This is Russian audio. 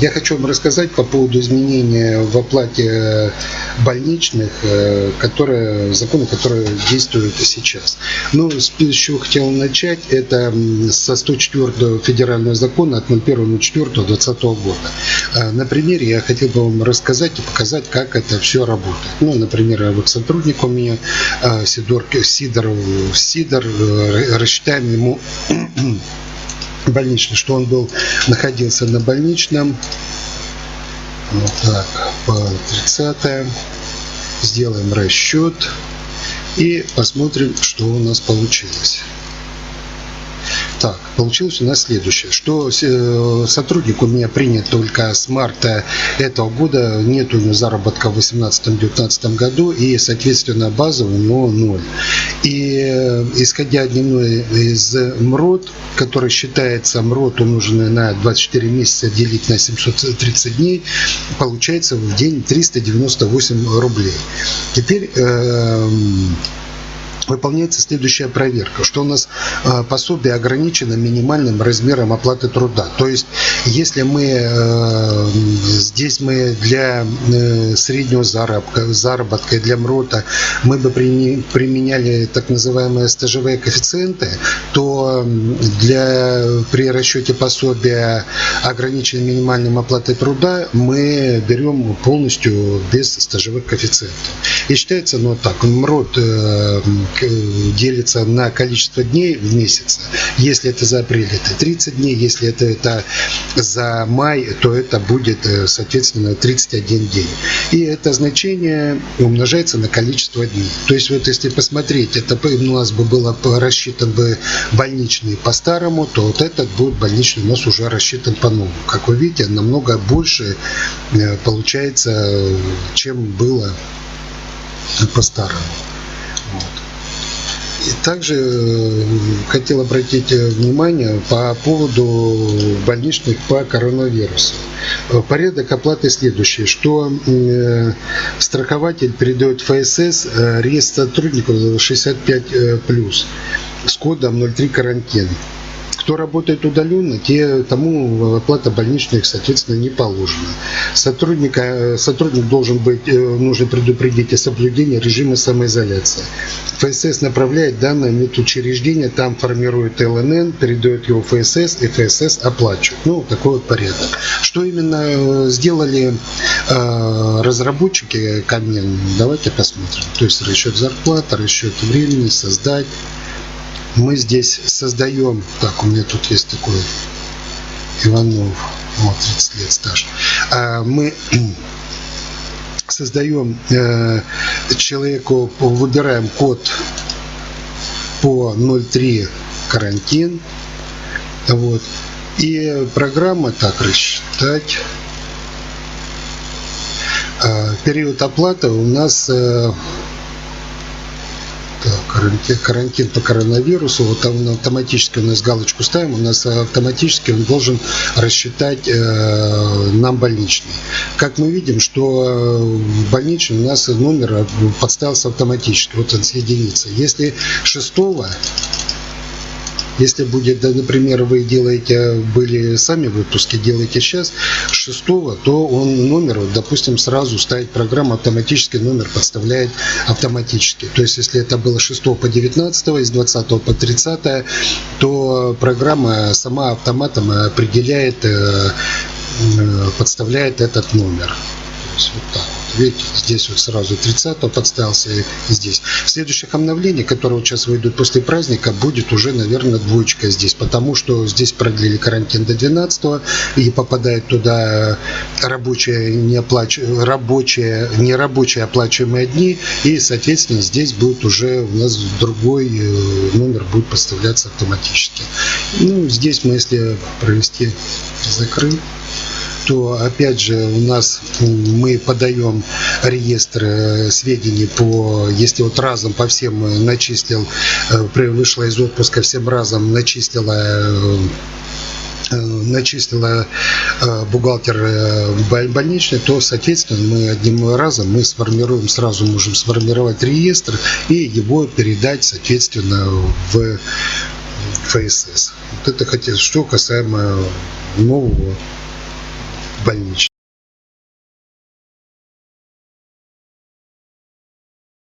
Я хочу вам рассказать по поводу изменения в оплате больничных, законы, которые действуют сейчас. Ну, с чего хотел начать, это со 104 федерального закона от 01.04.2020 года. На примере я хотел бы вам рассказать и показать, как это все работает. Ну, например, вот сотрудник у меня, Сидор, рассчитаем ему больничный, что он находился на больничном. Вот так, по 30. Сделаем расчет и посмотрим, что у нас получилось. Так, получилось у нас следующее, что сотрудник у меня принят только с марта этого года, нет у него заработка в 2018-2019 году, и, соответственно, база у него 0. И исходя дневной из МРОТ, который считается МРОТ, умноженный на 24 месяца, делить на 730 дней, получается в день 398 рублей. Теперь выполняется следующая проверка, что у нас пособие ограничено минимальным размером оплаты труда. То есть, если здесь мы для среднего заработка и для МРОТа мы бы применяли так называемые стажевые коэффициенты, то при расчете пособия ограниченным минимальным оплатой труда мы берем полностью без стажевых коэффициентов. И считается, так, МРОТ делится на количество дней в месяц. Если это за апрель, это 30 дней. Если это за май, то это будет, соответственно, 31 день. И это значение умножается на количество дней. То есть, вот если посмотреть, это у нас бы было рассчитан бы больничный по-старому, то вот этот будет больничный у нас уже рассчитан по-новому. Как вы видите, намного больше получается, чем было по-старому. Вот. И также хотел обратить внимание по поводу больничных по коронавирусу. Порядок оплаты следующий, что страхователь передает ФСС реестр сотрудников 65+, с кодом 03 карантин. Кто работает удаленно, тому оплата больничных, соответственно, не положена. Сотрудник нужно предупредить о соблюдении режима самоизоляции. ФСС направляет данные в медучреждение, там формирует ЛНН, передает его ФСС, и ФСС оплачивает. Такой вот порядок. Что именно сделали разработчики Камен, давайте посмотрим. То есть расчет зарплаты, расчет времени, создать. Мы здесь создаем, так, у меня тут есть такой Иванов, 30 лет стаж. Мы создаем человеку, выбираем код по 03 карантин. Вот. И программа, так, рассчитать. Период оплаты у нас... карантин по коронавирусу, вот он автоматически у нас галочку ставим, у нас автоматически он должен рассчитать нам больничный. Как мы видим, что больничный у нас номер подставился автоматически, вот он с единицы. Если 6, если будет, например, вы были сами в отпуске, делаете сейчас 6, то он номер, допустим, сразу ставит программа автоматически, номер подставляет автоматически. То есть, если это было 6 по 19, из 20 по 30, то программа сама автоматом определяет, подставляет этот номер. То есть, вот так. Видите, здесь вот сразу 30 подставился и здесь. В следующих обновлениях, которые вот сейчас выйдут после праздника, будет уже, наверное, 2 здесь, потому что здесь продлили карантин до 12 и попадают туда рабочие, нерабочие оплачиваемые дни, и, соответственно, здесь будет уже у нас другой номер будет подставляться автоматически. Здесь мы, если провести закрыть, то опять же у нас мы подаем реестр сведений если вот разом по всем начислил, вышла из отпуска, всем разом начислила бухгалтер больничный, то, соответственно, мы одним разом можем сформировать реестр и его передать, соответственно, в ФСС. Вот это что касаемо нового больничный.